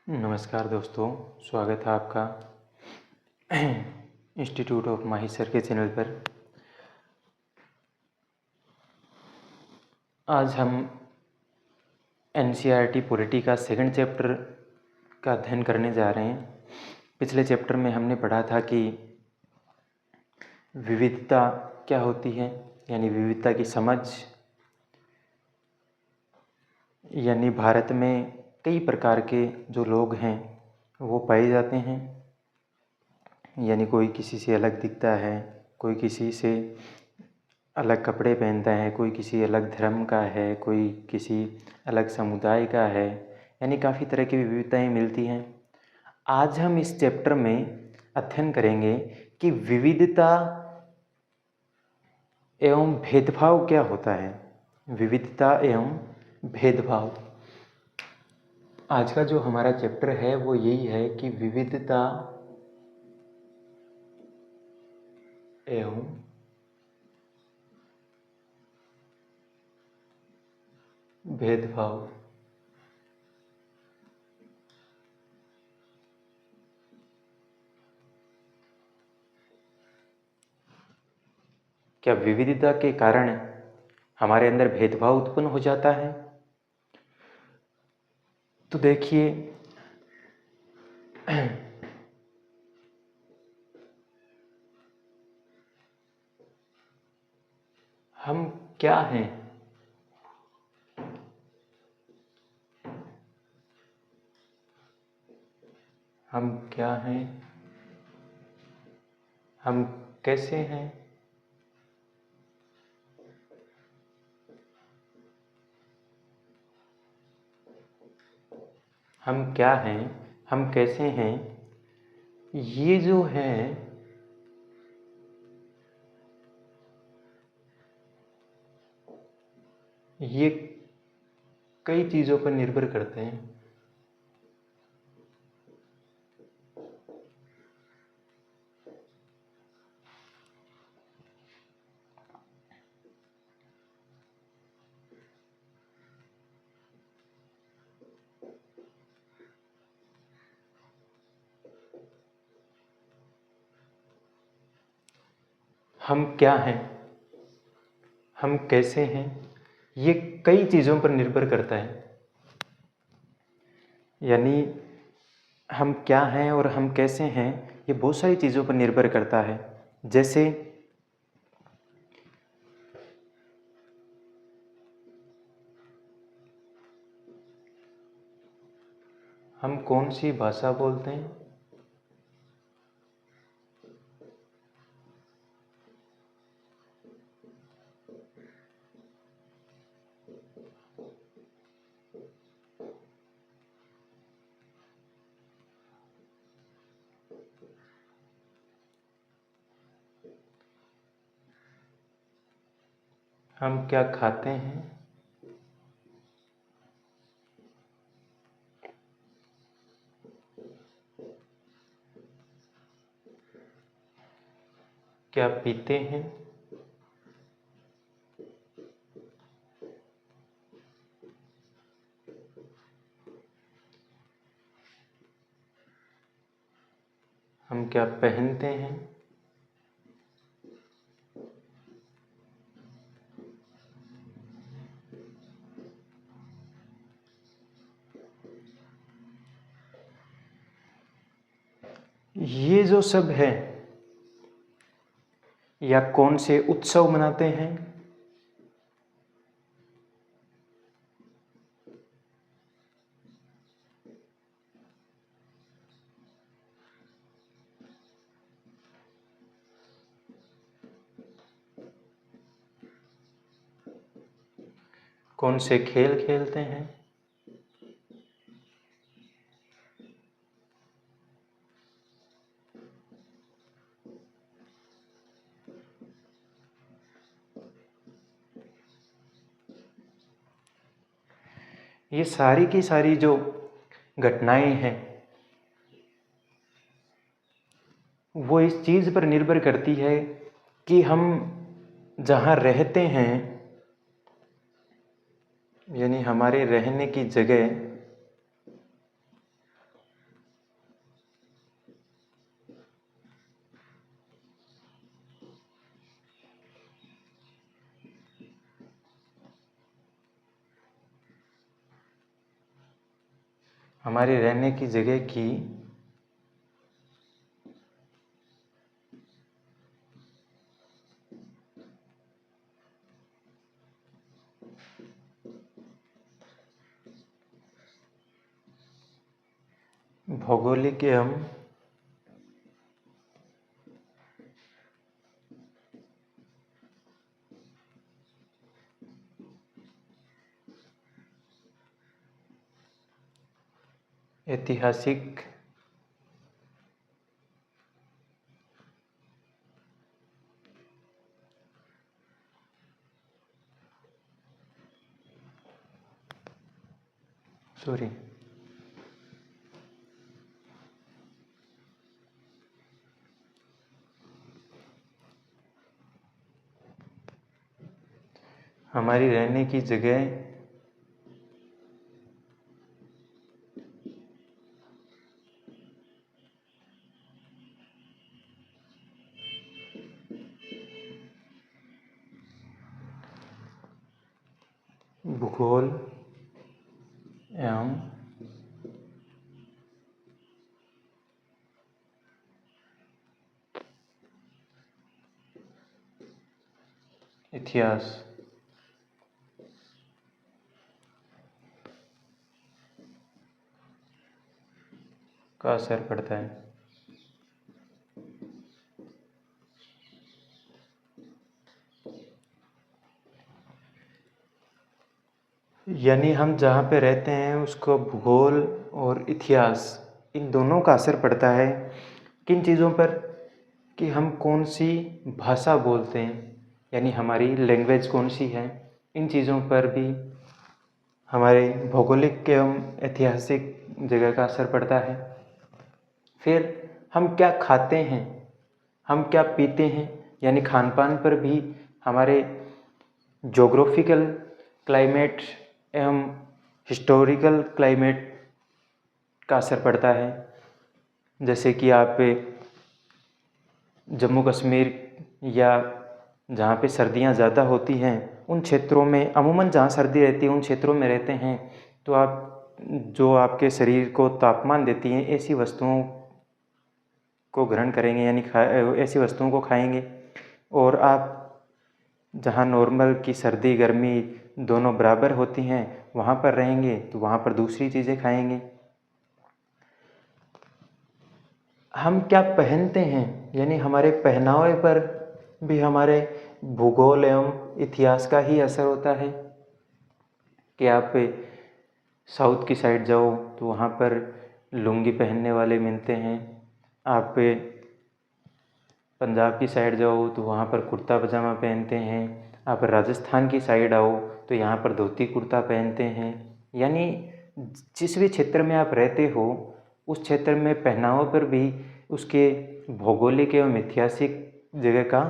नमस्कार दोस्तों, स्वागत है आपका इंस्टीट्यूट ऑफ माही सर के चैनल पर। आज हम एनसीईआरटी पॉलिटी का सेकंड चैप्टर का अध्ययन करने जा रहे हैं। पिछले चैप्टर में हमने पढ़ा था कि विविधता क्या होती है, यानी विविधता की समझ, यानी भारत में कई प्रकार के जो लोग हैं वो पाए जाते हैं। यानी कोई किसी से अलग दिखता है, कोई किसी से अलग कपड़े पहनता है, कोई किसी अलग धर्म का है, कोई किसी अलग समुदाय का है, यानी काफ़ी तरह की विविधताएं मिलती हैं। आज हम इस चैप्टर में अध्ययन करेंगे कि विविधता एवं भेदभाव क्या होता है। विविधता एवं भेदभाव, आज का जो हमारा चैप्टर है वो यही है कि विविधता एवं भेदभाव। क्या विविधता के कारण हमारे अंदर भेदभाव उत्पन्न हो जाता है? तो देखिए, हम क्या हैं? हम क्या हैं? हम कैसे हैं? हम क्या हैं? हम कैसे हैं? ये जो है ये कई चीज़ों पर निर्भर करते हैं। हम क्या हैं? हम कैसे हैं? ये कई चीज़ों पर निर्भर करता है। यानी हम क्या हैं और हम कैसे हैं, ये बहुत सारी चीज़ों पर निर्भर करता है। जैसे हम कौन सी भाषा बोलते हैं, हम क्या खाते हैं, क्या पीते हैं, हम क्या पहनते हैं, ये जो सब है, या कौन से उत्सव मनाते हैं, कौन से खेल खेलते हैं, ये सारी की सारी जो घटनाएं हैं वो इस चीज़ पर निर्भर करती है कि हम जहाँ रहते हैं, यानी हमारे रहने की जगह हमारे रहने की जगह की भौगोलिक एवं ऐतिहासिक हमारी रहने की जगह भूगोल एवं इतिहास का असर पड़ता है। यानी हम जहाँ पे रहते हैं उसको भूगोल और इतिहास इन दोनों का असर पड़ता है। किन चीज़ों पर? कि हम कौन सी भाषा बोलते हैं, यानी हमारी लैंग्वेज कौन सी है, इन चीज़ों पर भी हमारे भौगोलिक एवं ऐतिहासिक जगह का असर पड़ता है। फिर हम क्या खाते हैं, हम क्या पीते हैं, यानी खान पान पर भी हमारे जोग्राफिकल क्लाइमेट एवं हिस्टोरिकल क्लाइमेट का असर पड़ता है। जैसे कि आप जम्मू कश्मीर या जहाँ पे सर्दियाँ ज़्यादा होती हैं उन क्षेत्रों में, अमूमन जहाँ सर्दी रहती है उन क्षेत्रों में रहते हैं, तो आप जो आपके शरीर को तापमान देती हैं ऐसी वस्तुओं को ग्रहण करेंगे, यानी ऐसी वस्तुओं को खाएंगे। और आप जहाँ नॉर्मल की सर्दी गर्मी दोनों बराबर होती हैं वहाँ पर रहेंगे तो वहाँ पर दूसरी चीज़ें खाएंगे। हम क्या पहनते हैं, यानी हमारे पहनावे पर भी हमारे भूगोल एवं इतिहास का ही असर होता है। कि आप साउथ की साइड जाओ तो वहाँ पर लुंगी पहनने वाले मिलते हैं, आप पंजाब की साइड जाओ तो वहाँ पर कुर्ता पजामा पहनते हैं, आप राजस्थान की साइड आओ तो यहाँ पर धोती कुर्ता पहनते हैं। यानी जिस भी क्षेत्र में आप रहते हो उस क्षेत्र में पहनावे पर भी उसके भौगोलिक एवं ऐतिहासिक जगह का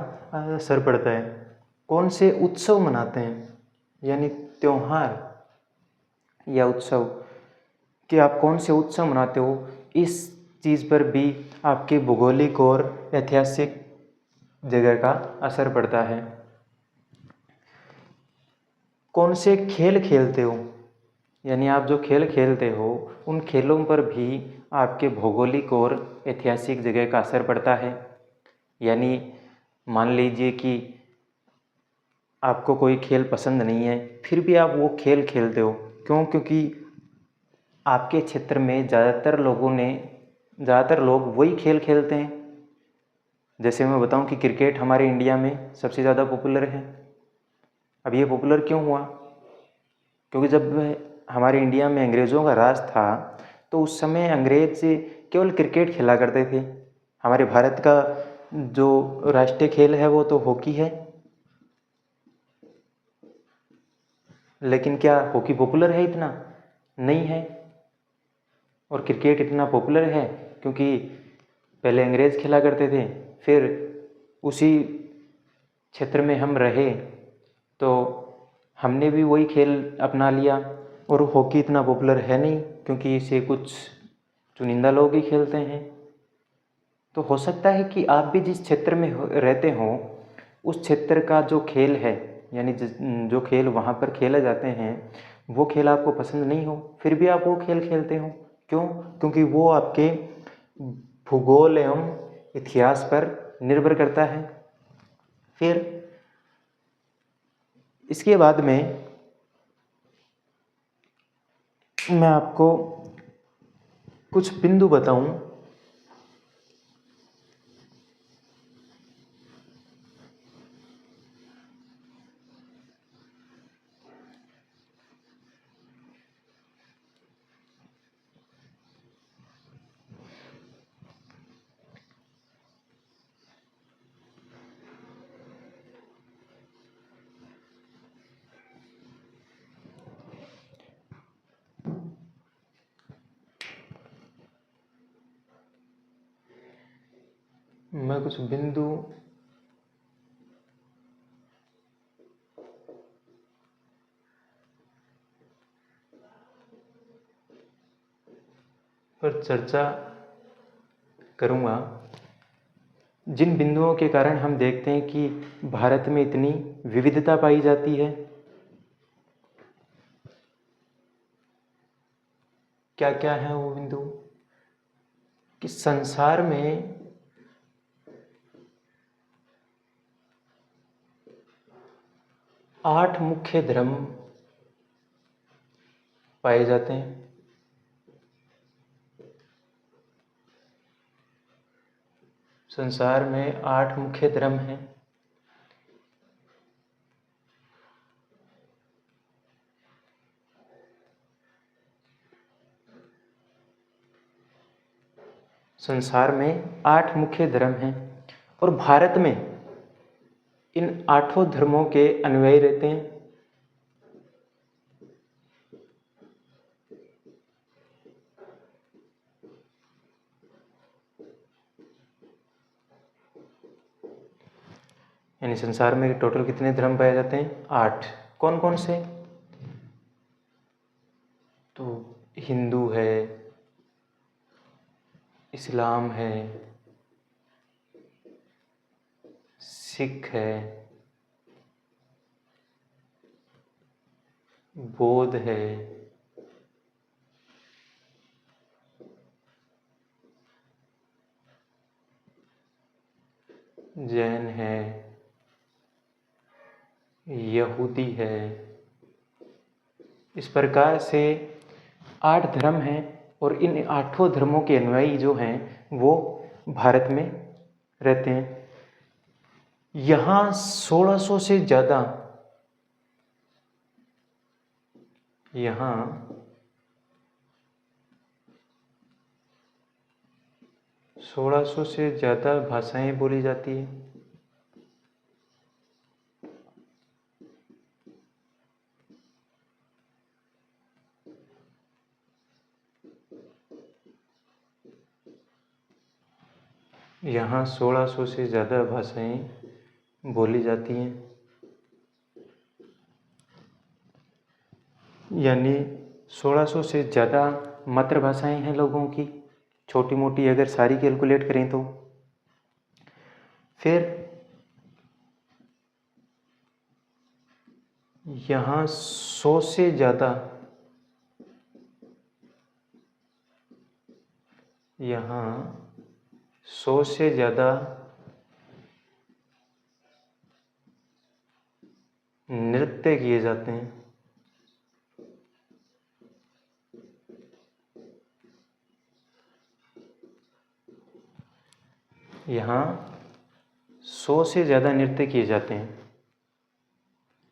असर पड़ता है। कौन से उत्सव मनाते हैं, यानी त्योहार या उत्सव, कि आप कौन से उत्सव मनाते हो, इस चीज़ पर भी आपके भौगोलिक और ऐतिहासिक जगह का असर पड़ता है। कौन से खेल खेलते हो, यानी आप जो खेल खेलते हो उन खेलों पर भी आपके भौगोलिक और ऐतिहासिक जगह का असर पड़ता है। यानी मान लीजिए कि आपको कोई खेल पसंद नहीं है फिर भी आप वो खेल खेलते हो, क्यों? क्योंकि आपके क्षेत्र में ज़्यादातर लोग वही खेल खेलते हैं। जैसे मैं बताऊं कि क्रिकेट हमारे इंडिया में सबसे ज़्यादा पॉपुलर है। अब ये पॉपुलर क्यों हुआ? क्योंकि जब हमारे इंडिया में अंग्रेज़ों का राज था तो उस समय अंग्रेज केवल क्रिकेट खेला करते थे। हमारे भारत का जो राष्ट्रीय खेल है वो तो हॉकी है, लेकिन क्या हॉकी पॉपुलर है? इतना नहीं है। और क्रिकेट इतना पॉपुलर है क्योंकि पहले अंग्रेज़ खेला करते थे, फिर उसी क्षेत्र में हम रहे तो हमने भी वही खेल अपना लिया। और हॉकी इतना पॉपुलर है नहीं क्योंकि इसे कुछ चुनिंदा लोग ही खेलते हैं। तो हो सकता है कि आप भी जिस क्षेत्र में रहते हो उस क्षेत्र का जो खेल है, यानी जो खेल वहाँ पर खेले जाते हैं वो खेल आपको पसंद नहीं हो, फिर भी आप वो खेल खेलते हो। क्यों? क्योंकि वो आपके भूगोल एवं इतिहास पर निर्भर करता है। फिर इसके बाद में मैं आपको कुछ बिंदु बताऊं मैं कुछ बिंदु पर चर्चा करूंगा, जिन बिंदुओं के कारण हम देखते हैं कि भारत में इतनी विविधता पाई जाती है। क्या क्या है वो बिंदु? कि संसार में 8 मुख्य धर्म पाए जाते हैं। संसार में 8 मुख्य धर्म हैं। संसार में 8 मुख्य धर्म हैं और भारत में इन 8 धर्मों के अनुयायी रहते हैं। यानी संसार में टोटल कितने धर्म पाए जाते हैं? 8। कौन कौन से? तो हिंदू है, इस्लाम है, सिख है, बौद्ध है, जैन है, यहूदी है। इस प्रकार से 8 धर्म हैं और इन 8 धर्मों के अनुयायी जो हैं वो भारत में रहते हैं। यहाँ 1600 से ज़्यादा, यहाँ 1600 से ज़्यादा भाषाएं बोली जाती हैं। यहाँ 1600 से ज़्यादा भाषाएं बोली जाती हैं। यानी 1600 से ज़्यादा मातृभाषाएं हैं लोगों की, छोटी मोटी अगर सारी कैलकुलेट करें तो। फिर यहाँ 100 से ज़्यादा, यहाँ 100 से ज़्यादा नृत्य किए जाते हैं। यहाँ 100 से ज़्यादा नृत्य किए जाते हैं।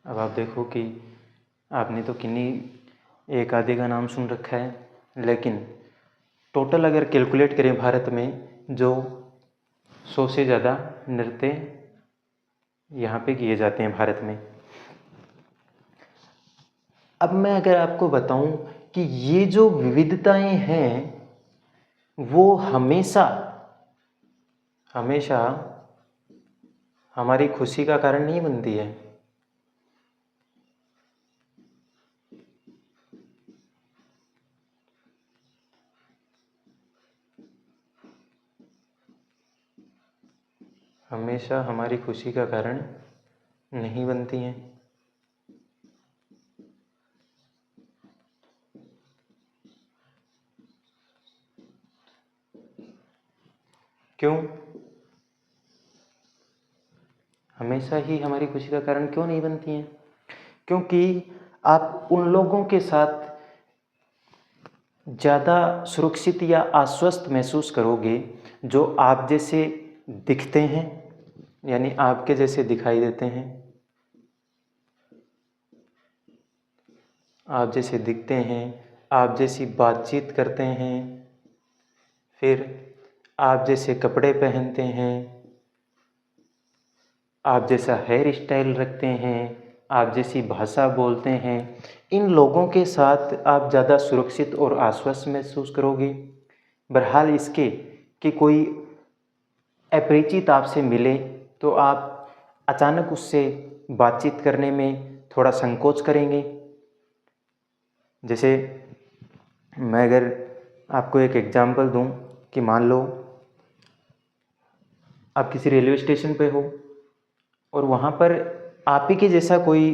अब आप देखो कि आपने तो किन्हीं एक आधे का नाम सुन रखा है, लेकिन टोटल अगर कैलकुलेट करें भारत में जो 100 से ज़्यादा नृत्य यहाँ पे किए जाते हैं भारत में। अब मैं अगर आपको बताऊं कि ये जो विविधताएं हैं वो हमेशा हमेशा हमारी खुशी का कारण नहीं बनती है। हमेशा हमारी खुशी का कारण नहीं बनती हैं। क्यों? हमेशा ही हमारी खुशी का कारण क्यों नहीं बनती हैं? क्योंकि आप उन लोगों के साथ ज़्यादा सुरक्षित या आश्वस्त महसूस करोगे जो आप जैसे दिखते हैं, यानी आपके जैसे दिखाई देते हैं, आप जैसे दिखते हैं, आप जैसी बातचीत करते हैं, फिर आप जैसे कपड़े पहनते हैं, आप जैसा हेयर स्टाइल रखते हैं, आप जैसी भाषा बोलते हैं। इन लोगों के साथ आप ज़्यादा सुरक्षित और आश्वस्त महसूस करोगे। बहरहाल इसके कि कोई अपरिचित आपसे मिले तो आप अचानक उससे बातचीत करने में थोड़ा संकोच करेंगे। जैसे मैं अगर आपको एक एग्जांपल दूं कि मान लो आप किसी रेलवे स्टेशन पे हो और वहाँ पर आप ही के जैसा कोई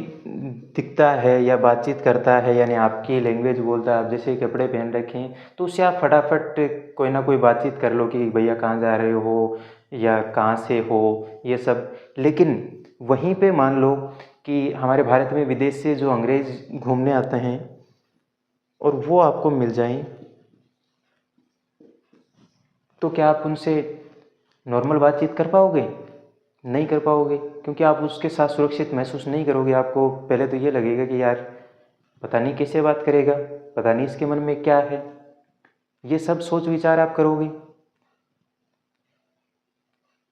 दिखता है या बातचीत करता है, यानी आपकी लैंग्वेज बोलता है, आप जैसे कपड़े पहन रखे हैं, तो उससे आप फटाफट कोई ना कोई बातचीत कर लो कि भैया कहाँ जा रहे हो या कहाँ से हो, ये सब। लेकिन वहीं पे मान लो कि हमारे भारत में विदेश से जो अंग्रेज़ घूमने आते हैं और वो आपको मिल जाएं, तो क्या आप उनसे नॉर्मल बातचीत कर पाओगे? नहीं कर पाओगे, क्योंकि आप उसके साथ सुरक्षित महसूस नहीं करोगे। आपको पहले तो ये लगेगा कि यार पता नहीं कैसे बात करेगा, पता नहीं इसके मन में क्या है, ये सब सोच विचार आप करोगे।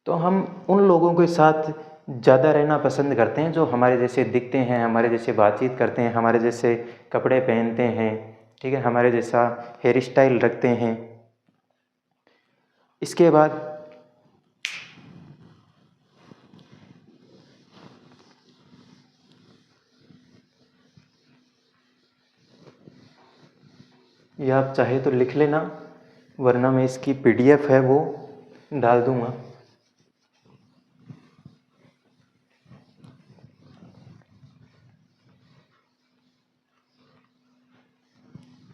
तो हम उन लोगों के साथ ज़्यादा रहना पसंद करते हैं जो हमारे जैसे दिखते हैं, हमारे जैसे बातचीत करते हैं, हमारे जैसे कपड़े पहनते हैं, ठीक है, हमारे जैसा हेयर स्टाइल रखते हैं। इसके बाद ये आप चाहे तो लिख लेना, वरना मैं इसकी PDF है वो डाल दूँगा।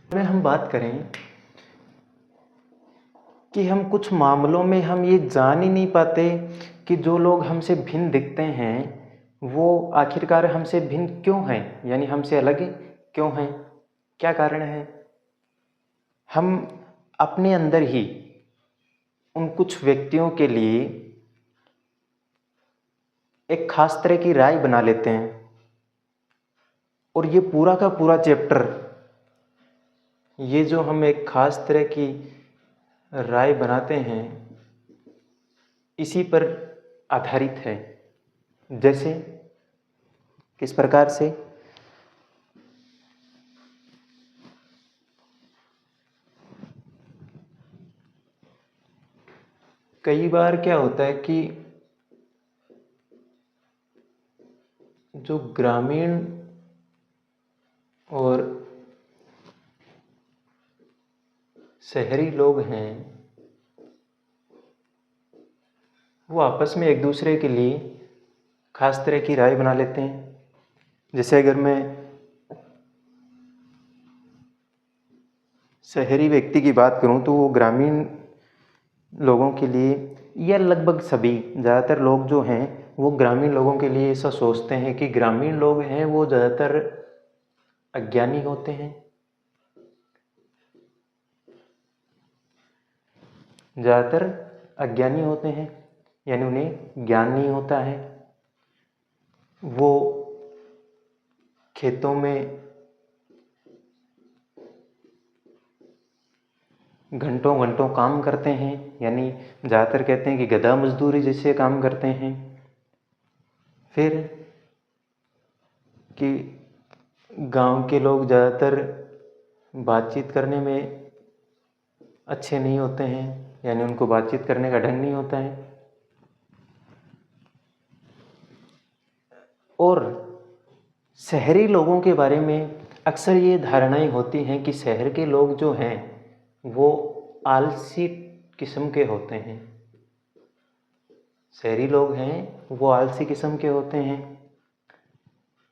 में हम बात करें कि हम कुछ मामलों में हम ये जान ही नहीं पाते कि जो लोग हमसे भिन्न दिखते हैं वो आखिरकार हमसे भिन्न क्यों हैं, यानी हमसे अलग क्यों हैं, क्या कारण है। हम अपने अंदर ही उन कुछ व्यक्तियों के लिए एक खास तरह की राय बना लेते हैं और ये पूरा का पूरा चैप्टर, ये जो हम एक खास तरह की राय बनाते हैं इसी पर आधारित है। जैसे किस प्रकार से? कई बार क्या होता है कि जो ग्रामीण और शहरी लोग हैं वो आपस में एक दूसरे के लिए खास तरह की राय बना लेते हैं। जैसे अगर मैं शहरी व्यक्ति की बात करूं तो वो ग्रामीण लोगों के लिए, या लगभग सभी ज़्यादातर लोग जो हैं वो ग्रामीण लोगों के लिए ऐसा सोचते हैं कि ग्रामीण लोग हैं वो ज़्यादातर अज्ञानी होते हैं, ज़्यादातर अज्ञानी होते हैं, यानी उन्हें ज्ञान नहीं होता है। वो खेतों में घंटों घंटों काम करते हैं, यानी ज़्यादातर कहते हैं कि गधा मजदूरी जैसे काम करते हैं। फिर कि गांव के लोग ज़्यादातर बातचीत करने में अच्छे नहीं होते हैं, यानी उनको बातचीत करने का ढंग नहीं होता है। और शहरी लोगों के बारे में अक्सर ये धारणाएं होती हैं कि शहर के लोग जो हैं वो आलसी किस्म के होते हैं, शहरी लोग हैं वो आलसी किस्म के होते हैं,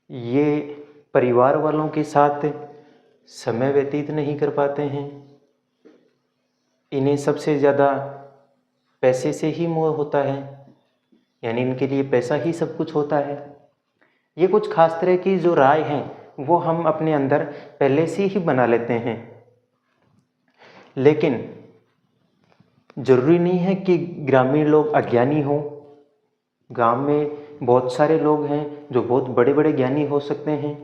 ये परिवार वालों के साथ समय व्यतीत नहीं कर पाते हैं, इन्हें सबसे ज़्यादा पैसे से ही मोह होता है, यानी इनके लिए पैसा ही सब कुछ होता है। ये कुछ खास तरह की जो राय हैं वो हम अपने अंदर पहले से ही बना लेते हैं, लेकिन ज़रूरी नहीं है कि ग्रामीण लोग अज्ञानी हों। गांव में बहुत सारे लोग हैं जो बहुत बड़े बड़े ज्ञानी हो सकते हैं,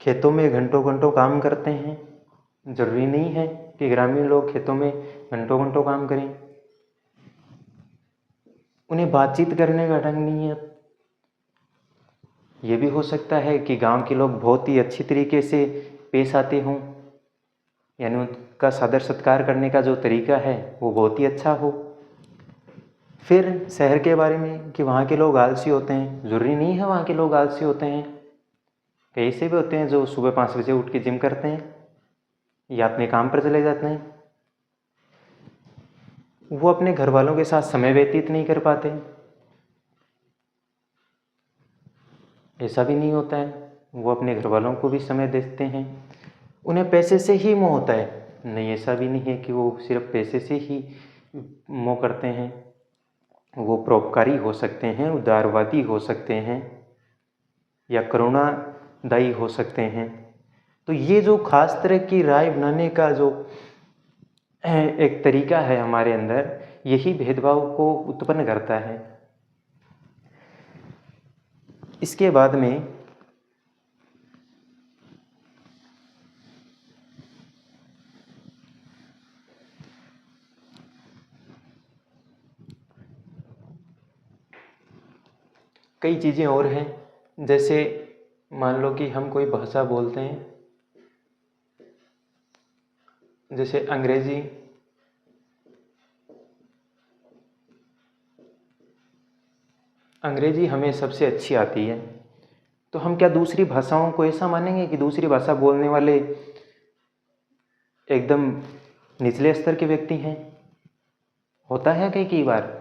खेतों में घंटों घंटों काम करते हैं। ज़रूरी नहीं है कि ग्रामीण लोग खेतों में घंटों घंटों काम करें, उन्हें बातचीत करने का ढंग नहीं है। ये भी हो सकता है कि गांव के लोग बहुत ही अच्छी तरीके से पेश आते हों, यानी उनका सादर सत्कार करने का जो तरीका है वो बहुत ही अच्छा हो। फिर शहर के बारे में कि वहाँ के लोग आलसी होते हैं, ज़रूरी नहीं है वहाँ के लोग आलसी होते हैं। कई ऐसे भी होते हैं जो सुबह 5 बजे उठ के जिम करते हैं या अपने काम पर चले जाते हैं, वो अपने घर वालों के साथ समय व्यतीत नहीं कर पाते। ऐसा भी नहीं होता है, वो अपने घर वालों को भी समय देते हैं। उन्हें पैसे से ही मोह होता है, नहीं ऐसा भी नहीं है कि वो सिर्फ पैसे से ही मोह करते हैं। वो परोपकारी हो सकते हैं, उदारवादी हो सकते हैं या करुणादायी हो सकते हैं। तो ये जो खास तरह की राय बनाने का जो एक तरीका है हमारे अंदर, यही भेदभाव को उत्पन्न करता है। इसके बाद में कई चीज़ें और हैं, जैसे मान लो कि हम कोई भाषा बोलते हैं, जैसे अंग्रेजी। अंग्रेजी हमें सबसे अच्छी आती है, तो हम क्या दूसरी भाषाओं को ऐसा मानेंगे कि दूसरी भाषा बोलने वाले एकदम निचले स्तर के व्यक्ति हैं? होता है कई बार,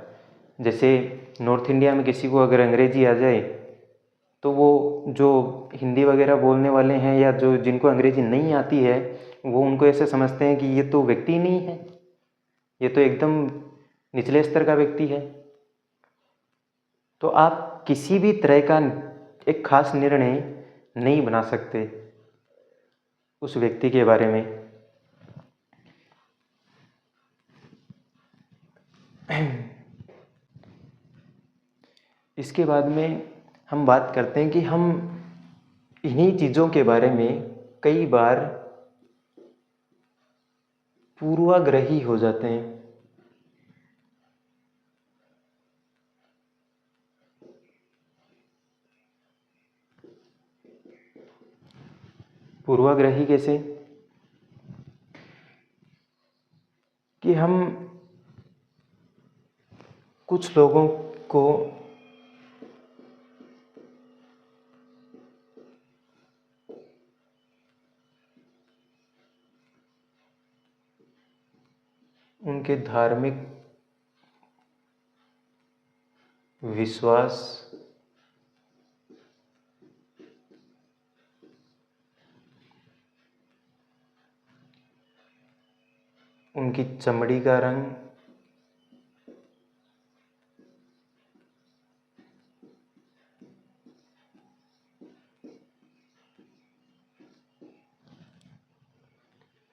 जैसे नॉर्थ इंडिया में किसी को अगर अंग्रेजी आ जाए तो वो जो हिंदी वगैरह बोलने वाले हैं या जो जिनको अंग्रेजी नहीं आती है, वो उनको ऐसे समझते हैं कि ये तो व्यक्ति ही नहीं है, ये तो एकदम निचले स्तर का व्यक्ति है। तो आप किसी भी तरह का एक खास निर्णय नहीं बना सकते उस व्यक्ति के बारे में। इसके बाद में हम बात करते हैं कि हम इन्हीं चीज़ों के बारे में कई बार पूर्वाग्रही हो जाते हैं। पूर्वाग्रही कैसे? कि हम कुछ लोगों को उनके धार्मिक विश्वास, उनकी चमड़ी का रंग,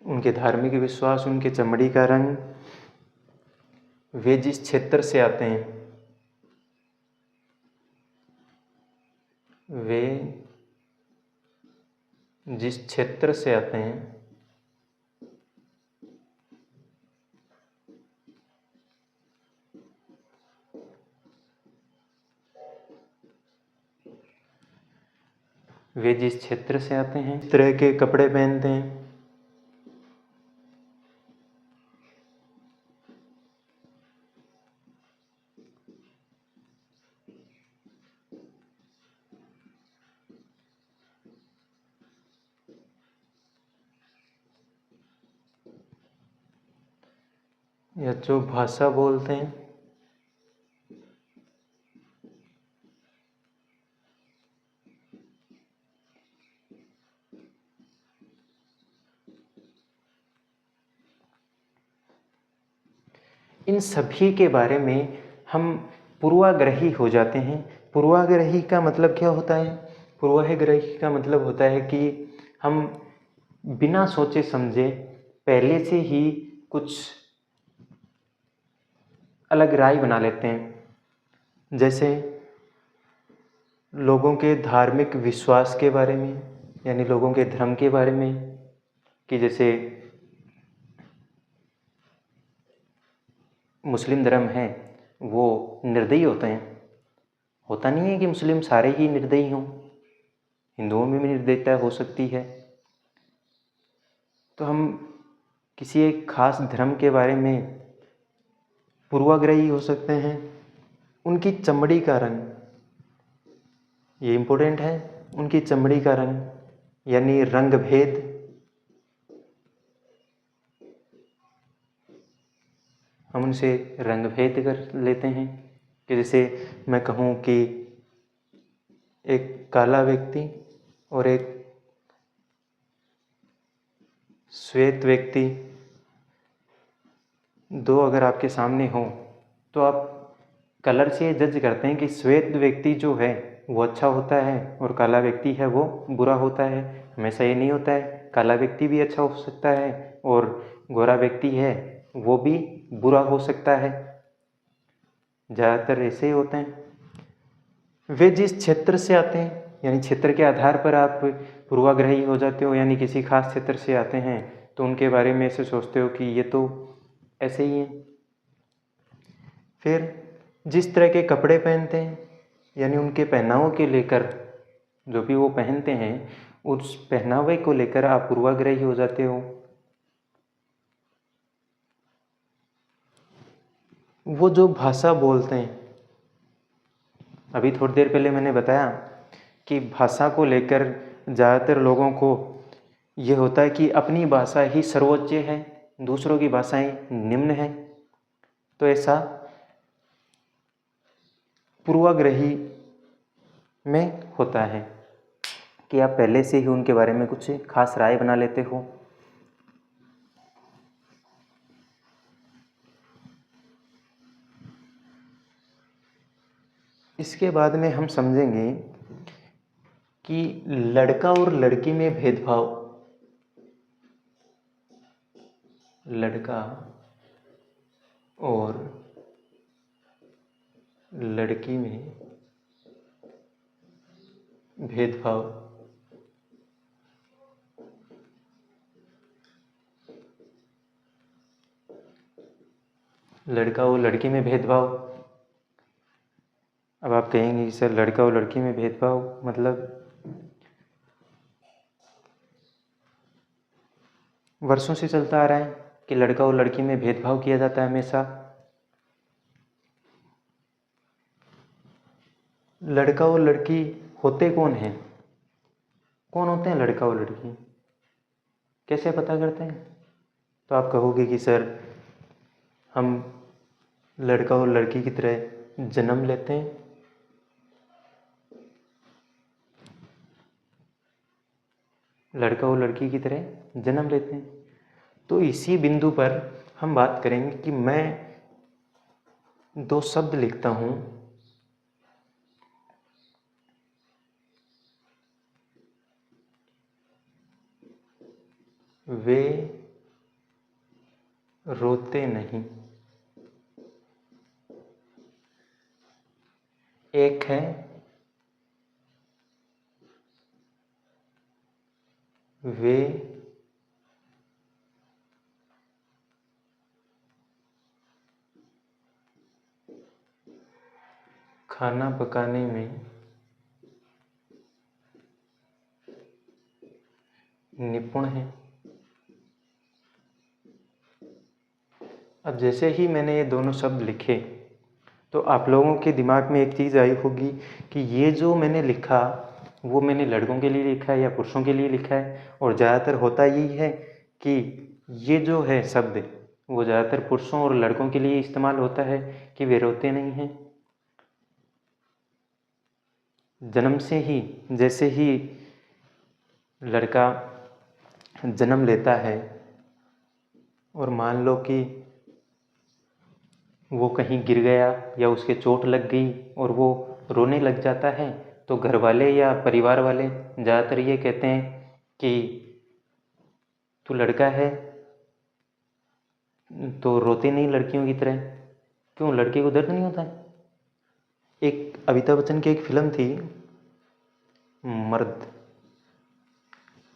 उनके धार्मिक विश्वास, उनके चमड़ी का रंग, वे जिस क्षेत्र से आते हैं, वे जिस क्षेत्र से आते हैं, वे जिस क्षेत्र से आते हैं, इस तरह के कपड़े पहनते हैं। या जो भाषा बोलते हैं, इन सभी के बारे में हम पूर्वाग्रही हो जाते हैं। पूर्वाग्रही का मतलब क्या होता है? पूर्वाग्रही का मतलब होता है कि हम बिना सोचे समझे पहले से ही कुछ अलग राय बना लेते हैं। जैसे लोगों के धार्मिक विश्वास के बारे में, यानी लोगों के धर्म के बारे में, कि जैसे मुस्लिम धर्म है वो निर्दयी होते हैं। होता नहीं है कि मुस्लिम सारे ही निर्दयी हों, हिंदुओं में भी निर्दयता हो सकती है। तो हम किसी एक खास धर्म के बारे में पूर्वाग्रही हो सकते हैं। उनकी चमड़ी का रंग, ये इम्पोर्टेंट है, उनकी चमड़ी का रंग यानी रंग भेद। हम उनसे रंग भेद कर लेते हैं कि जैसे मैं कहूँ कि एक काला व्यक्ति और एक श्वेत व्यक्ति दो अगर आपके सामने हों तो आप कलर से जज करते हैं कि श्वेत व्यक्ति जो है वो अच्छा होता है और काला व्यक्ति है वो बुरा होता है। हमेशा ये नहीं होता है, काला व्यक्ति भी अच्छा हो सकता है और गोरा व्यक्ति है वो भी बुरा हो सकता है। ज़्यादातर ऐसे ही होते हैं। वे जिस क्षेत्र से आते हैं, यानी क्षेत्र के आधार पर आप पूर्वाग्रही हो जाते हो, यानी किसी खास क्षेत्र से आते हैं तो उनके बारे में ऐसे सोचते हो कि ये तो ऐसे ही हैं। फिर जिस तरह के कपड़े पहनते हैं, यानी उनके पहनावों के लेकर, जो भी वो पहनते हैं उस पहनावे को लेकर आप पूर्वाग्रही हो जाते हो। वो जो भाषा बोलते हैं, अभी थोड़ी देर पहले मैंने बताया कि भाषा को लेकर ज़्यादातर लोगों को ये होता है कि अपनी भाषा ही सर्वोच्च है, दूसरों की भाषाएं निम्न है। तो ऐसा पूर्वाग्रही में होता है कि आप पहले से ही उनके बारे में कुछ खास राय बना लेते हो। इसके बाद में हम समझेंगे कि लड़का और लड़की में भेदभाव, लड़का और लड़की में भेदभाव। लड़का और लड़की में भेदभाव। अब आप कहेंगे कि सर लड़का और लड़की में भेदभाव मतलब? वर्षों से चलता आ रहा है कि लड़का और लड़की में भेदभाव किया जाता है हमेशा। लड़का और लड़की होते कौन हैं? कौन होते हैं लड़का और लड़की? कैसे पता करते हैं? तो आप कहोगे कि सर हम लड़का और लड़की की तरह जन्म लेते हैं। लड़का और लड़की की तरह जन्म लेते हैं। तो इसी बिंदु पर हम बात करेंगे कि मैं दो शब्द लिखता हूँ, वे रोते नहीं। एक है वे खाना पकाने में निपुण है। अब जैसे ही मैंने ये दोनों शब्द लिखे तो आप लोगों के दिमाग में एक चीज़ आई होगी कि ये जो मैंने लिखा वो मैंने लड़कों के लिए लिखा है या पुरुषों के लिए लिखा है। और ज़्यादातर होता यही है कि ये जो है शब्द वो ज़्यादातर पुरुषों और लड़कों के लिए इस्तेमाल होता है कि वे रोते नहीं हैं। जन्म से ही, जैसे ही लड़का जन्म लेता है और मान लो कि वो कहीं गिर गया या उसके चोट लग गई और वो रोने लग जाता है, तो घर वाले या परिवार वाले ज़्यादातर ये कहते हैं कि तू लड़का है तो रोते नहीं लड़कियों की तरह, क्यों लड़के को दर्द नहीं होता है। एक अमिताभ बच्चन की एक फिल्म थी मर्द।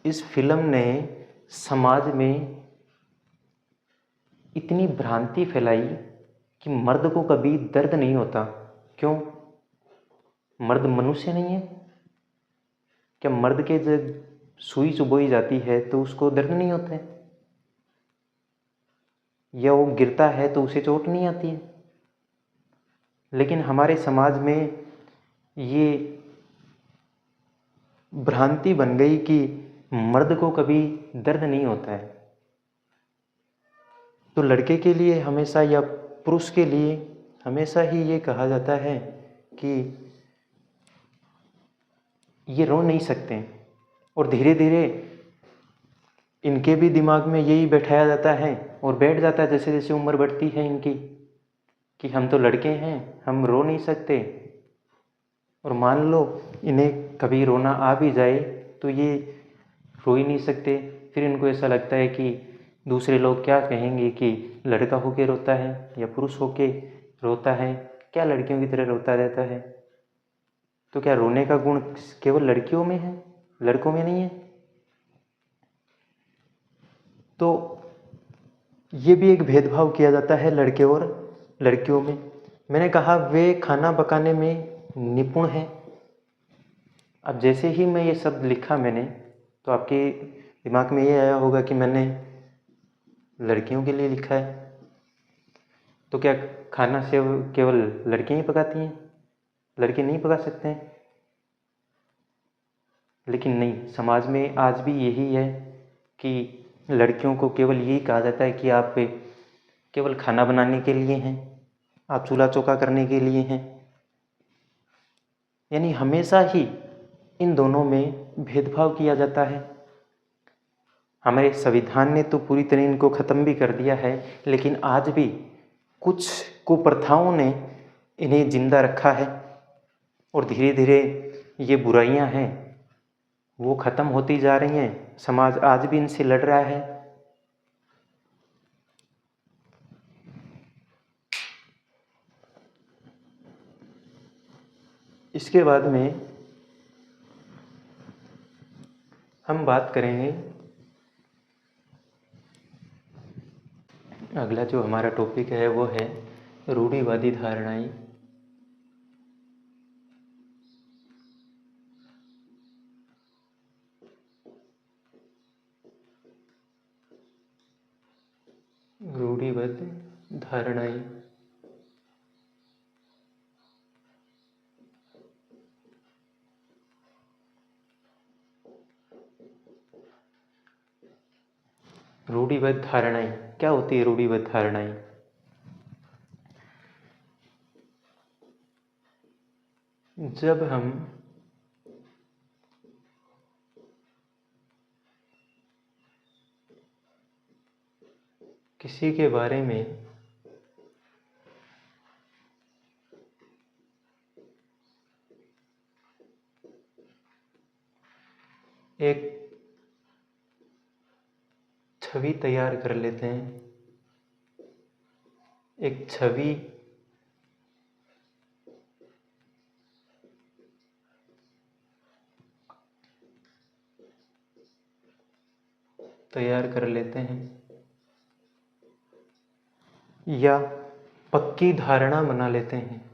इस फिल्म ने समाज में इतनी भ्रांति फैलाई कि मर्द को कभी दर्द नहीं होता। क्यों? मर्द मनुष्य नहीं है क्या? मर्द के जब सुई चुभोई जाती है तो उसको दर्द नहीं होता है? या वो गिरता है तो उसे चोट नहीं आती है? लेकिन हमारे समाज में ये भ्रांति बन गई कि मर्द को कभी दर्द नहीं होता है। तो लड़के के लिए हमेशा या पुरुष के लिए हमेशा ही ये कहा जाता है कि ये रो नहीं सकते, और धीरे धीरे इनके भी दिमाग में यही बैठाया जाता है और बैठ जाता है जैसे जैसे उम्र बढ़ती है इनकी, कि हम तो लड़के हैं, हम रो नहीं सकते। और मान लो इन्हें कभी रोना आ भी जाए तो ये रो ही नहीं सकते। फिर इनको ऐसा लगता है कि दूसरे लोग क्या कहेंगे कि लड़का होके रोता है या पुरुष होके रोता है, क्या लड़कियों की तरह रोता रहता है। तो क्या रोने का गुण केवल लड़कियों में है, लड़कों में नहीं है? तो ये भी एक भेदभाव किया जाता है लड़के और लड़कियों में। मैंने कहा वे खाना पकाने में निपुण हैं। अब जैसे ही मैं ये शब्द लिखा मैंने, तो आपके दिमाग में ये आया होगा कि मैंने लड़कियों के लिए लिखा है। तो क्या खाना से केवल लड़कियां ही पकाती हैं, लड़के नहीं पका सकते हैं? लेकिन नहीं, समाज में आज भी यही है कि लड़कियों को केवल यही कहा जाता है कि आप केवल खाना बनाने के लिए हैं, आप चूल्हा चौका करने के लिए हैं। यानी हमेशा ही इन दोनों में भेदभाव किया जाता है। हमारे संविधान ने तो पूरी तरह इनको ख़त्म भी कर दिया है, लेकिन आज भी कुछ कुप्रथाओं ने इन्हें जिंदा रखा है, और धीरे धीरे ये बुराइयां हैं वो ख़त्म होती जा रही हैं। समाज आज भी इनसे लड़ रहा है। इसके बाद में हम बात करेंगे, अगला जो हमारा टॉपिक है वो है रूढ़िवादी धारणाएं। रूढ़िवादी धारणाएं। रूढ़िबद्ध धारणाएं क्या होती है? रूढ़िबद्ध धारणाएं जब हम किसी के बारे में एक छवि तैयार कर लेते हैं, एक छवि तैयार कर लेते हैं या पक्की धारणा बना लेते हैं।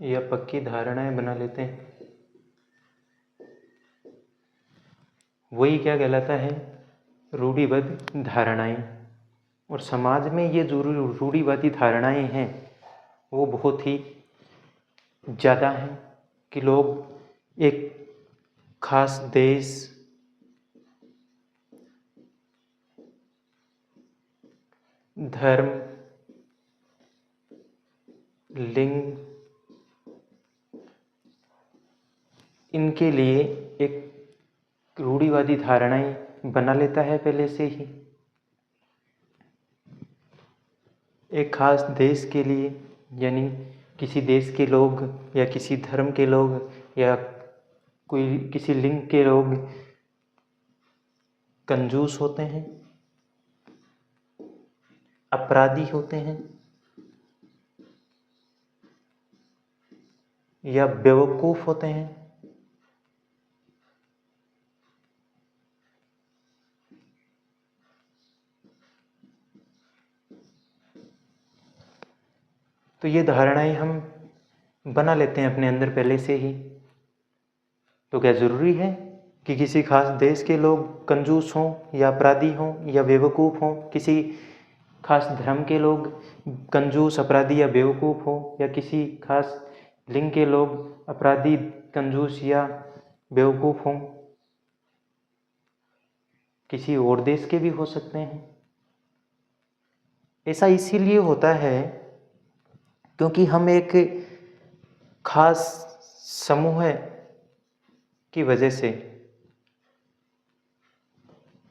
या पक्की धारणाएं बना लेते हैं, वही क्या कहलाता है? रूढ़िबद्ध धारणाएं। और समाज में ये जो रूढ़िवादी धारणाएं हैं वो बहुत ही ज़्यादा हैं कि लोग एक खास देश, धर्म, लिंग, इनके लिए एक रूढ़िवादी धारणाएं बना लेता है पहले से ही। एक खास देश के लिए, यानी किसी देश के लोग या किसी धर्म के लोग या कोई किसी लिंग के लोग कंजूस होते हैं, अपराधी होते हैं या बेवकूफ़ होते हैं। तो ये धारणाएं हम बना लेते हैं अपने अंदर पहले से ही। तो क्या ज़रूरी है कि किसी खास देश के लोग कंजूस हों या अपराधी हों या बेवकूफ़ हों, किसी खास धर्म के लोग कंजूस, अपराधी या बेवकूफ़ हों, या किसी खास लिंग के लोग अपराधी, कंजूस या बेवकूफ़ हों? किसी और देश के भी हो सकते हैं। ऐसा इसीलिए होता है क्योंकि हम एक खास समूह की वजह से,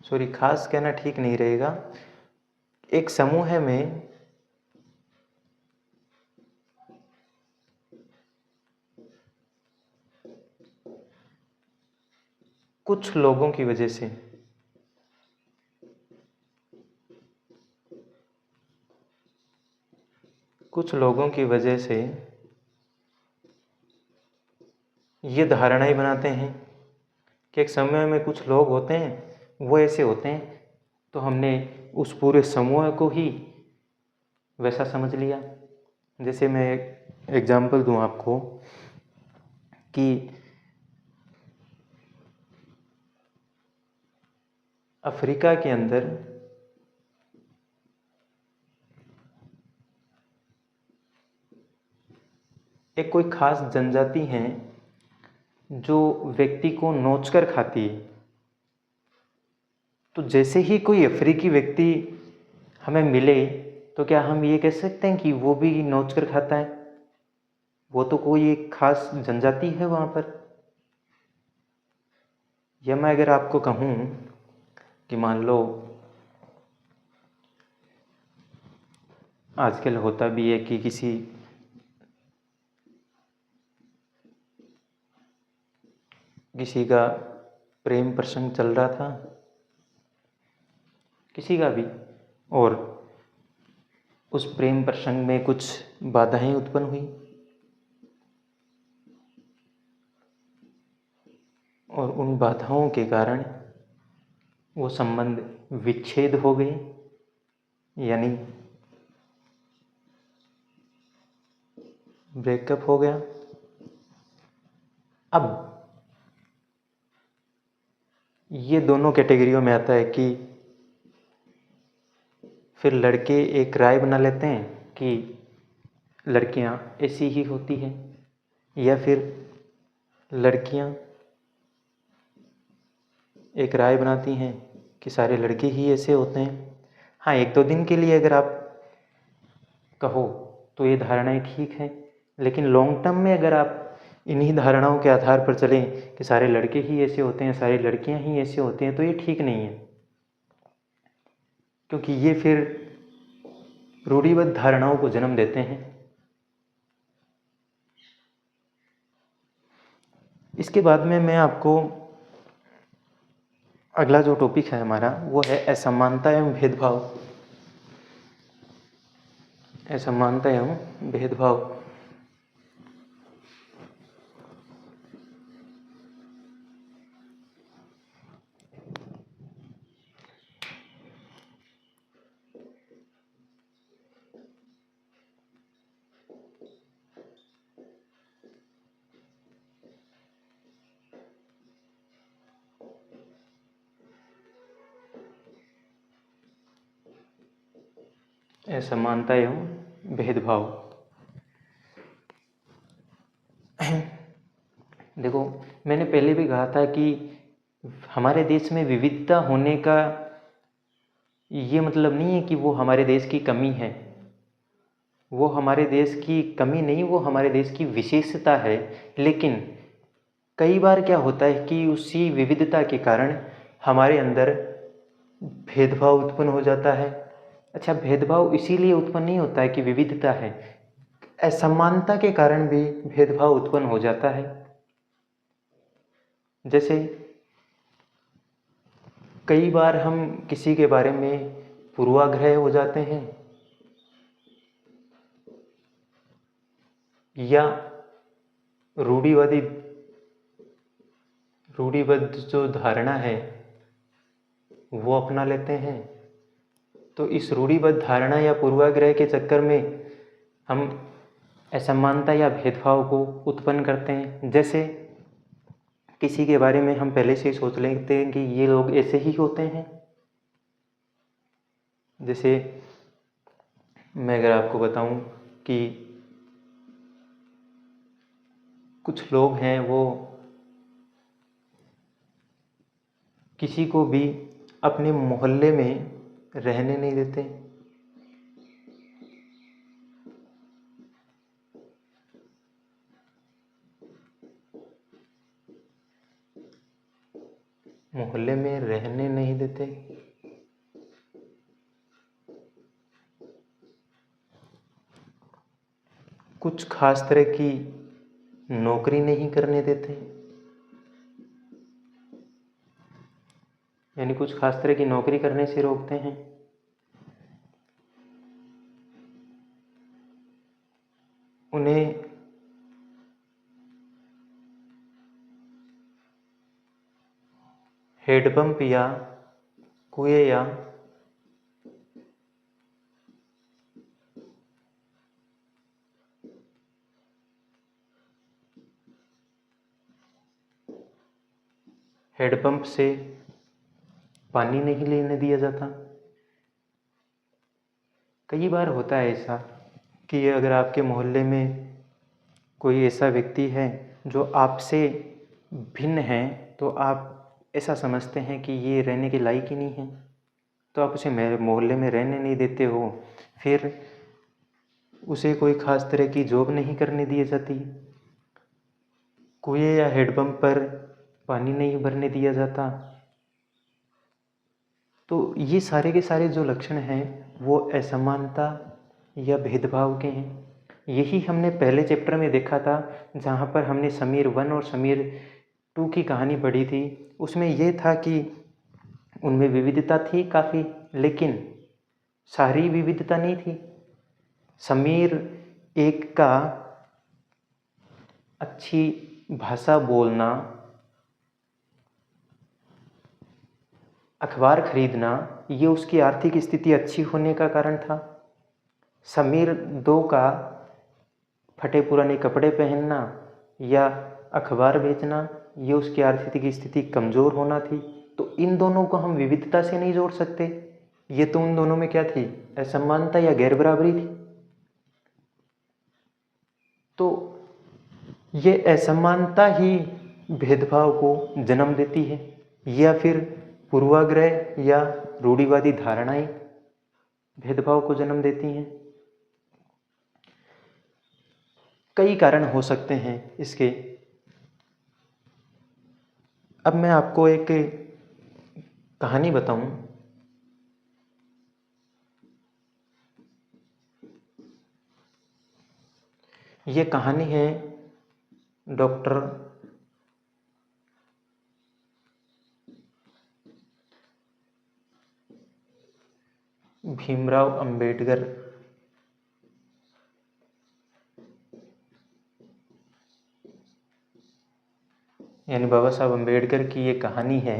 सॉरी खास कहना ठीक नहीं रहेगा, एक समूह में कुछ लोगों की वजह से, कुछ लोगों की वजह से ये धारणाएं बनाते हैं कि एक समूह में कुछ लोग होते हैं, वो ऐसे होते हैं, तो हमने उस पूरे समूह को ही वैसा समझ लिया। जैसे मैं एग्जाम्पल दूं आपको कि अफ्रीका के अंदर एक कोई खास जनजाति है जो व्यक्ति को नोचकर खाती है। तो जैसे ही कोई अफ्रीकी व्यक्ति हमें मिले तो क्या हम ये कह सकते हैं कि वो भी नोचकर खाता है? वो तो कोई एक खास जनजाति है वहाँ पर। या मैं अगर आपको कहूँ कि मान लो आजकल होता भी है कि किसी का प्रेम प्रसंग चल रहा था, किसी का भी, और उस प्रेम प्रसंग में कुछ बाधाएं उत्पन्न हुई और उन बाधाओं के कारण वो संबंध विच्छेद हो गए, यानी ब्रेकअप हो गया। अब ये दोनों कैटेगरियों में आता है कि फिर लड़के एक राय बना लेते हैं कि लड़कियां ऐसी ही होती हैं, या फिर लड़कियां एक राय बनाती हैं कि सारे लड़के ही ऐसे होते हैं। हाँ, एक दो दिन के लिए अगर आप कहो तो ये धारणाएं ठीक हैं, लेकिन लॉन्ग टर्म में अगर आप इन्हीं धारणाओं के आधार पर चलें कि सारे लड़के ही ऐसे होते हैं, सारी लड़कियां ही ऐसे होती हैं, तो ये ठीक नहीं है, क्योंकि ये फिर रूढ़िबद्ध धारणाओं को जन्म देते हैं। इसके बाद में मैं आपको अगला जो टॉपिक है हमारा वो है असमानता एवं भेदभाव। असमानता एवं भेदभाव। असमानता एवं भेदभाव। देखो, मैंने पहले भी कहा था कि हमारे देश में विविधता होने का ये मतलब नहीं है कि वो हमारे देश की कमी है, वो हमारे देश की कमी नहीं, वो हमारे देश की विशेषता है। लेकिन कई बार क्या होता है कि उसी विविधता के कारण हमारे अंदर भेदभाव उत्पन्न हो जाता है। अच्छा, भेदभाव इसीलिए उत्पन्न नहीं होता है कि विविधता है, असमानता के कारण भी भेदभाव उत्पन्न हो जाता है। जैसे कई बार हम किसी के बारे में पूर्वाग्रह हो जाते हैं, या रूढ़िबद्ध जो धारणा है वो अपना लेते हैं। तो इस रूढ़िबद्ध धारणा या पूर्वाग्रह के चक्कर में हम असमानता या भेदभाव को उत्पन्न करते हैं। जैसे किसी के बारे में हम पहले से ही सोच लेते हैं कि ये लोग ऐसे ही होते हैं। जैसे मैं अगर आपको बताऊं कि कुछ लोग हैं वो किसी को भी अपने मोहल्ले में रहने नहीं देते। मोहल्ले में रहने नहीं देते। कुछ खास तरह की नौकरी नहीं करने देते, यानी कुछ खास तरह की नौकरी करने से रोकते हैं। उन्हें हेडपंप या कुएं या हेडपंप से पानी नहीं लेने दिया जाता। कई बार होता है ऐसा कि अगर आपके मोहल्ले में कोई ऐसा व्यक्ति है जो आपसे भिन्न है, तो आप ऐसा समझते हैं कि ये रहने के लायक ही नहीं है, तो आप उसे मोहल्ले में रहने नहीं देते हो। फिर उसे कोई ख़ास तरह की जॉब नहीं करने दी जाती, कुएं या हेडपंप पर पानी नहीं भरने दिया जाता। तो ये सारे के सारे जो लक्षण हैं वो असमानता या भेदभाव के हैं। यही हमने पहले चैप्टर में देखा था, जहाँ पर हमने समीर 1 और समीर 2 की कहानी पढ़ी थी। उसमें ये था कि उनमें विविधता थी काफ़ी, लेकिन सारी विविधता नहीं थी। समीर 1 का अच्छी भाषा बोलना, अखबार खरीदना, ये उसकी आर्थिक स्थिति अच्छी होने का कारण था। समीर 2 का फटे पुराने कपड़े पहनना या अखबार बेचना, ये उसकी आर्थिक स्थिति कमज़ोर होना थी। तो इन दोनों को हम विविधता से नहीं जोड़ सकते। ये तो उन दोनों में क्या थी, असमानता या गैर बराबरी थी। तो ये असमानता ही भेदभाव को जन्म देती है, या फिर पूर्वाग्रह या रूढ़िवादी धारणाएं भेदभाव को जन्म देती हैं। कई कारण हो सकते हैं इसके। अब मैं आपको एक कहानी बताऊं। ये कहानी है डॉक्टर भीमराव अंबेडकर यानी बाबा साहब अंबेडकर की ये कहानी है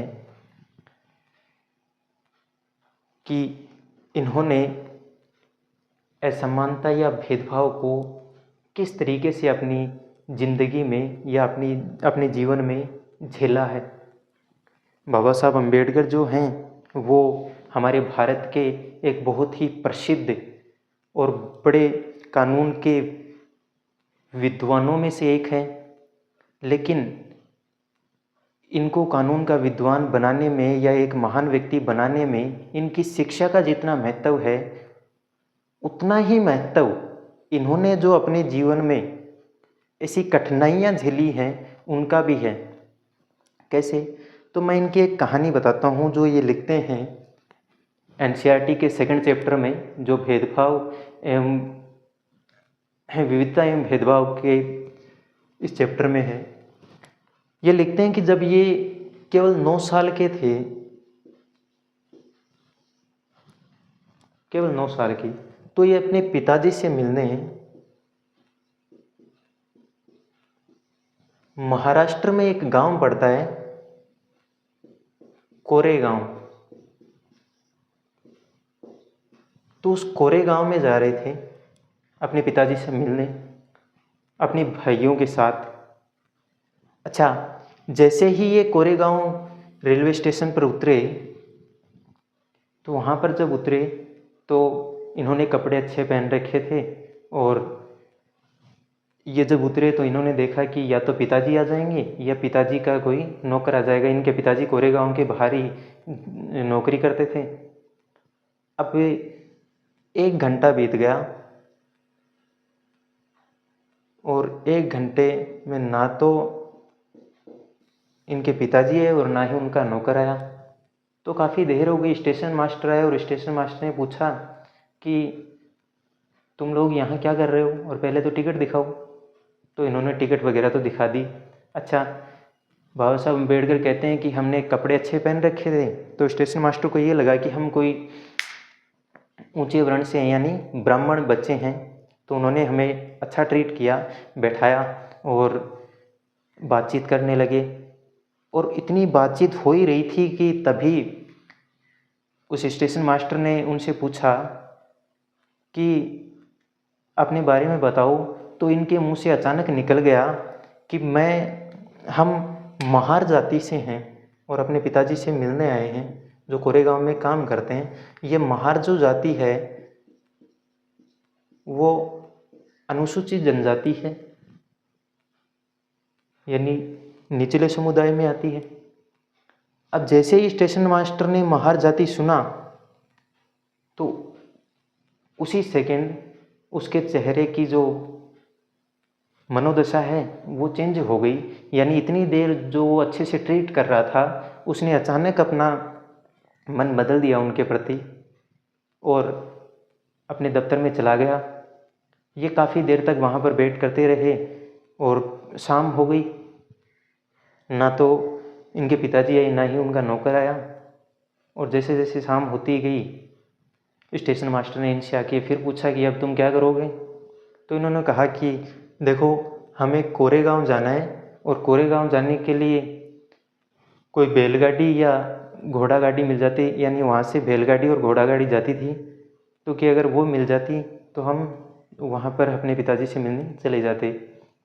कि इन्होंने असमानता या भेदभाव को किस तरीके से अपनी ज़िंदगी में या अपने जीवन में झेला है। बाबा साहब अंबेडकर जो हैं वो हमारे भारत के एक बहुत ही प्रसिद्ध और बड़े कानून के विद्वानों में से एक हैं। लेकिन इनको कानून का विद्वान बनाने में या एक महान व्यक्ति बनाने में इनकी शिक्षा का जितना महत्व है, उतना ही महत्व इन्होंने जो अपने जीवन में ऐसी कठिनाइयाँ झेली हैं उनका भी है। कैसे? तो मैं इनकी एक कहानी बताता हूँ जो ये लिखते हैं एनसीईआरटी के सेकंड चैप्टर में, जो भेदभाव एवं विविधता एवं भेदभाव के इस चैप्टर में है। ये लिखते हैं कि जब ये केवल 9 साल के थे, केवल 9 साल की, तो ये अपने पिताजी से मिलने महाराष्ट्र में एक गांव पड़ता है, कोरेगांव। तो उस कोरेगांव में जा रहे थे अपने पिताजी से मिलने अपने भाइयों के साथ। अच्छा, जैसे ही ये कोरेगांव रेलवे स्टेशन पर उतरे, तो वहाँ पर जब उतरे तो इन्होंने कपड़े अच्छे पहन रखे थे, और ये जब उतरे तो इन्होंने देखा कि या तो पिताजी आ जाएंगे या पिताजी का कोई नौकर आ जाएगा। इनके पिताजी कोरेगांव के बाहर ही नौकरी करते थे। अब 1 घंटा बीत गया और 1 घंटे में ना तो इनके पिताजी आए और ना ही उनका नौकर आया। तो काफ़ी देर हो गई। स्टेशन मास्टर आए और स्टेशन मास्टर ने पूछा कि तुम लोग यहाँ क्या कर रहे हो, और पहले तो टिकट दिखाओ। तो इन्होंने टिकट वगैरह तो दिखा दी। अच्छा, बाबा साहब अम्बेडकर कहते हैं कि हमने कपड़े अच्छे पहन रखे थे। तो स्टेशन मास्टर को ये लगा कि हम कोई ऊंचे वर्ण से हैं, यानी ब्राह्मण बच्चे हैं। तो उन्होंने हमें अच्छा ट्रीट किया, बैठाया और बातचीत करने लगे। और इतनी बातचीत हो ही रही थी कि तभी उस स्टेशन मास्टर ने उनसे पूछा कि अपने बारे में बताओ। तो इनके मुंह से अचानक निकल गया कि हम महार जाति से हैं और अपने पिताजी से मिलने आए हैं, जो कोरेगांव में काम करते हैं। ये महार जो जाति है वो अनुसूचित जनजाति है, यानी निचले समुदाय में आती है। अब जैसे ही स्टेशन मास्टर ने महार जाति सुना तो उसी सेकंड उसके चेहरे की जो मनोदशा है वो चेंज हो गई। यानी इतनी देर जो वो अच्छे से ट्रीट कर रहा था, उसने अचानक अपना मन बदल दिया उनके प्रति और अपने दफ्तर में चला गया। ये काफ़ी देर तक वहाँ पर वेट करते रहे और शाम हो गई। ना तो इनके पिताजी आए, ना ही उनका नौकर आया। और जैसे जैसे शाम होती गई, स्टेशन मास्टर ने इनसे आके फिर पूछा कि अब तुम क्या करोगे। तो इन्होंने कहा कि देखो, हमें कोरेगांव जाना है और कोरेगांव जाने के लिए कोई बैलगाड़ी या घोड़ा गाड़ी मिल जाती, यानी वहाँ से बैलगाड़ी और घोड़ा गाड़ी जाती थी, तो कि अगर वो मिल जाती तो हम वहाँ पर अपने पिताजी से मिलने चले जाते।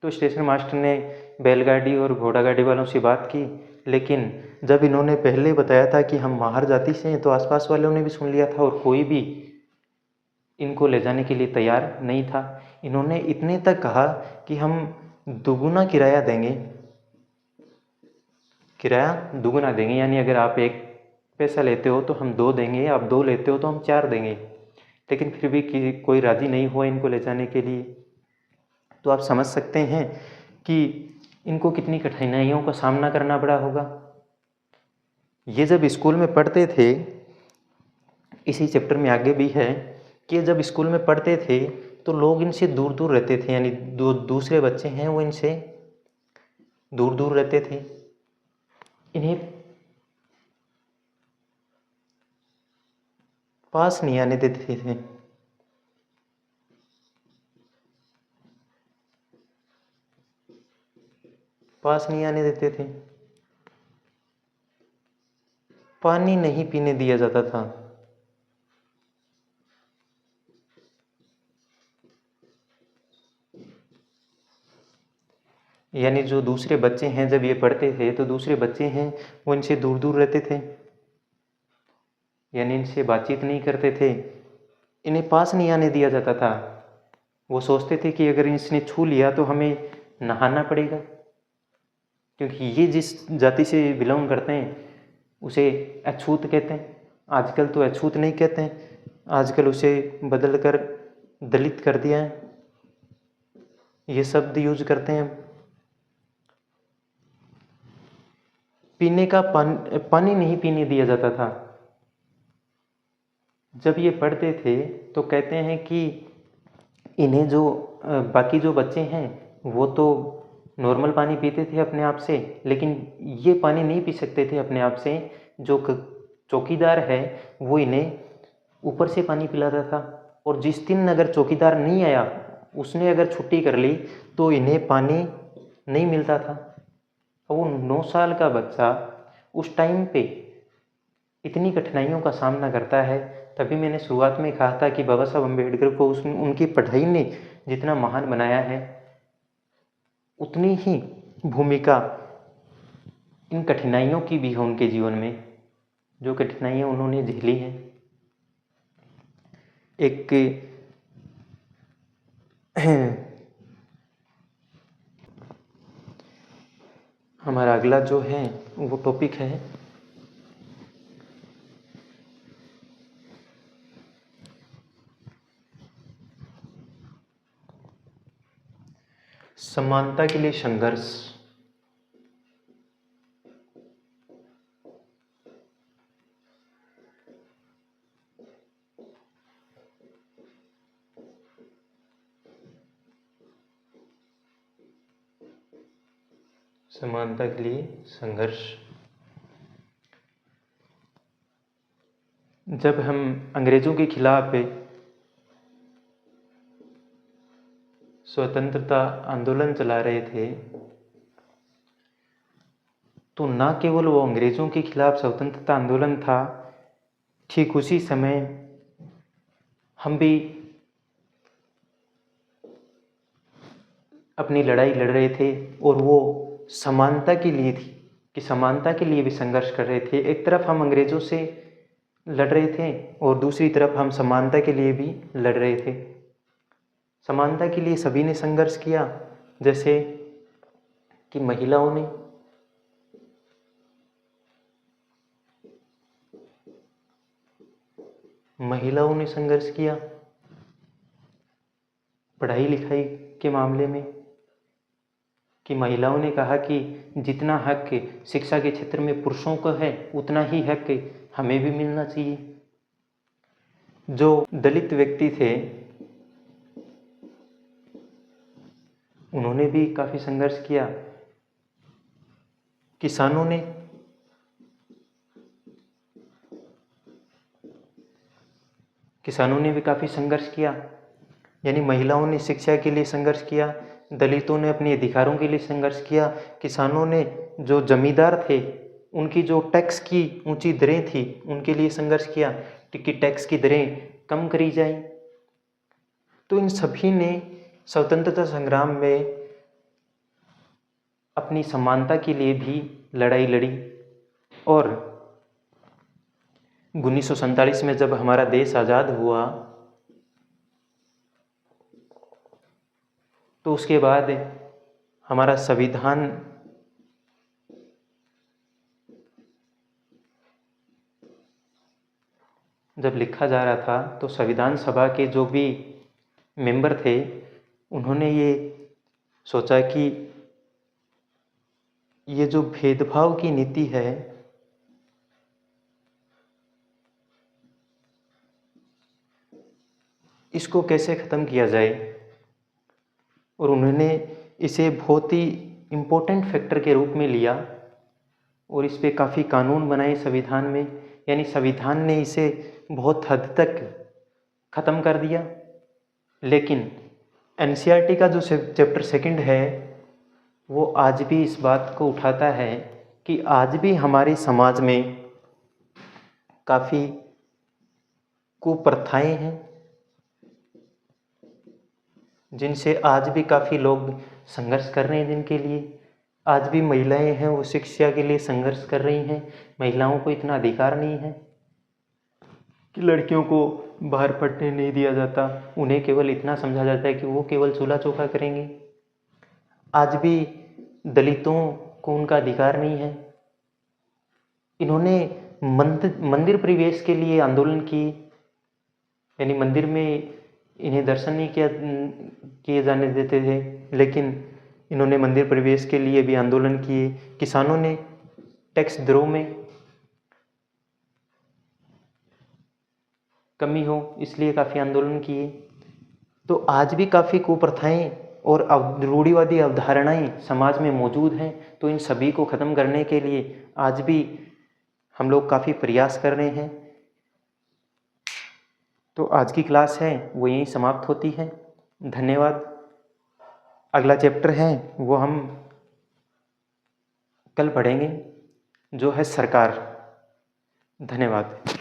तो स्टेशन मास्टर ने बैलगाड़ी और घोड़ा गाड़ी वालों से बात की, लेकिन जब इन्होंने पहले बताया था कि हम महार जाति से हैं, तो आसपास वालों ने भी सुन लिया था और कोई भी इनको ले जाने के लिए तैयार नहीं था। इन्होंने इतने तक कहा कि हम दुगुना किराया देंगे, किराया दुगुना देंगे, यानी अगर आप 1 पैसा लेते हो तो हम 2 देंगे, आप 2 लेते हो तो हम 4 देंगे। लेकिन फिर भी कोई राज़ी नहीं हुआ इनको ले जाने के लिए। तो आप समझ सकते हैं कि इनको कितनी कठिनाइयों का सामना करना पड़ा होगा। ये जब स्कूल में पढ़ते थे, इसी चैप्टर में आगे भी है कि जब स्कूल में पढ़ते थे तो लोग इनसे दूर दूर रहते थे, यानी दूसरे बच्चे हैं वो इनसे दूर दूर रहते थे। इन्हें पास नहीं आने देते थे। पास नहीं आने देते थे। पानी नहीं पीने दिया जाता था। यानी जो दूसरे बच्चे हैं, जब ये पढ़ते थे तो दूसरे बच्चे हैं वो इनसे दूर दूर रहते थे, यानी इनसे बातचीत नहीं करते थे। इन्हें पास नहीं आने दिया जाता था। वो सोचते थे कि अगर इसने छू लिया तो हमें नहाना पड़ेगा, क्योंकि ये जिस जाति से बिलोंग करते हैं उसे अछूत कहते हैं। आजकल तो अछूत नहीं कहते हैं, आजकल उसे बदल कर दलित कर दिया है, ये शब्द यूज करते हैं। पीने का पानी नहीं पीने दिया जाता था। जब ये पढ़ते थे तो कहते हैं कि इन्हें जो बाकी जो बच्चे हैं वो तो नॉर्मल पानी पीते थे अपने आप से, लेकिन ये पानी नहीं पी सकते थे अपने आप से। जो चौकीदार है वो इन्हें ऊपर से पानी पिलाता था, और जिस दिन अगर चौकीदार नहीं आया, उसने अगर छुट्टी कर ली, तो इन्हें पानी नहीं मिलता था। वो 9 साल का बच्चा उस टाइम पे इतनी कठिनाइयों का सामना करता है। तभी मैंने शुरुआत में कहा था कि बाबा साहब अम्बेडकर को उनकी पढ़ाई ने जितना महान बनाया है, उतनी ही भूमिका इन कठिनाइयों की भी है उनके जीवन में, जो कठिनाइयाँ उन्होंने झेली हैं। एक हमारा अगला जो है वो टॉपिक है समानता के लिए संघर्ष। समानता के लिए संघर्ष। जब हम अंग्रेजों के खिलाफ स्वतंत्रता आंदोलन चला रहे थे, तो ना केवल वो अंग्रेजों के खिलाफ स्वतंत्रता आंदोलन था, ठीक उसी समय हम भी अपनी लड़ाई लड़ रहे थे, और वो समानता के लिए थी, कि समानता के लिए भी संघर्ष कर रहे थे। एक तरफ हम अंग्रेजों से लड़ रहे थे और दूसरी तरफ हम समानता के लिए भी लड़ रहे थे। समानता के लिए सभी ने संघर्ष किया, जैसे कि महिलाओं ने संघर्ष किया पढ़ाई लिखाई के मामले में, कि महिलाओं ने कहा कि जितना हक शिक्षा के क्षेत्र में पुरुषों का है, उतना ही हक हमें भी मिलना चाहिए। जो दलित व्यक्ति थे उन्होंने भी काफ़ी संघर्ष किया। किसानों ने भी काफ़ी संघर्ष किया। यानी महिलाओं ने शिक्षा के लिए संघर्ष किया, दलितों ने अपने अधिकारों के लिए संघर्ष किया, किसानों ने, जो जमींदार थे, उनकी जो टैक्स की ऊंची दरें थी उनके लिए संघर्ष किया कि टैक्स की दरें कम करी जाए। तो इन सभी ने स्वतंत्रता संग्राम में अपनी समानता के लिए भी लड़ाई लड़ी। और 1947 में जब हमारा देश आज़ाद हुआ, तो उसके बाद हमारा संविधान जब लिखा जा रहा था, तो संविधान सभा के जो भी मेंबर थे उन्होंने ये सोचा कि ये जो भेदभाव की नीति है, इसको कैसे ख़त्म किया जाए। और उन्होंने इसे बहुत ही इम्पोर्टेंट फैक्टर के रूप में लिया और इस पे काफ़ी कानून बनाए संविधान में। यानी संविधान ने इसे बहुत हद तक ख़त्म कर दिया। लेकिन एनसीईआरटी का जो चैप्टर 2 है, वो आज भी इस बात को उठाता है कि आज भी हमारे समाज में काफ़ी कुप्रथाएं हैं, जिनसे आज भी काफ़ी लोग संघर्ष कर रहे हैं, जिनके लिए आज भी महिलाएं हैं वो शिक्षा के लिए संघर्ष कर रही हैं। महिलाओं को इतना अधिकार नहीं है कि लड़कियों को बाहर पढ़ने नहीं दिया जाता, उन्हें केवल इतना समझा जाता है कि वो केवल चूल्हा चौका करेंगे। आज भी दलितों को उनका अधिकार नहीं है। इन्होंने मंदिर प्रवेश के लिए आंदोलन की, यानी मंदिर में इन्हें दर्शन नहीं किए जाने देते थे, लेकिन इन्होंने मंदिर प्रवेश के लिए भी आंदोलन किए। किसानों ने टैक्स दरों में कमी हो इसलिए काफ़ी आंदोलन किए। तो आज भी काफ़ी कुप्रथाएं और रूढ़िवादी अवधारणाएं समाज में मौजूद हैं। तो इन सभी को ख़त्म करने के लिए आज भी हम लोग काफ़ी प्रयास कर रहे हैं। तो आज की क्लास है वो यहीं समाप्त होती है। धन्यवाद। अगला चैप्टर है वो हम कल पढ़ेंगे, जो है सरकार। धन्यवाद।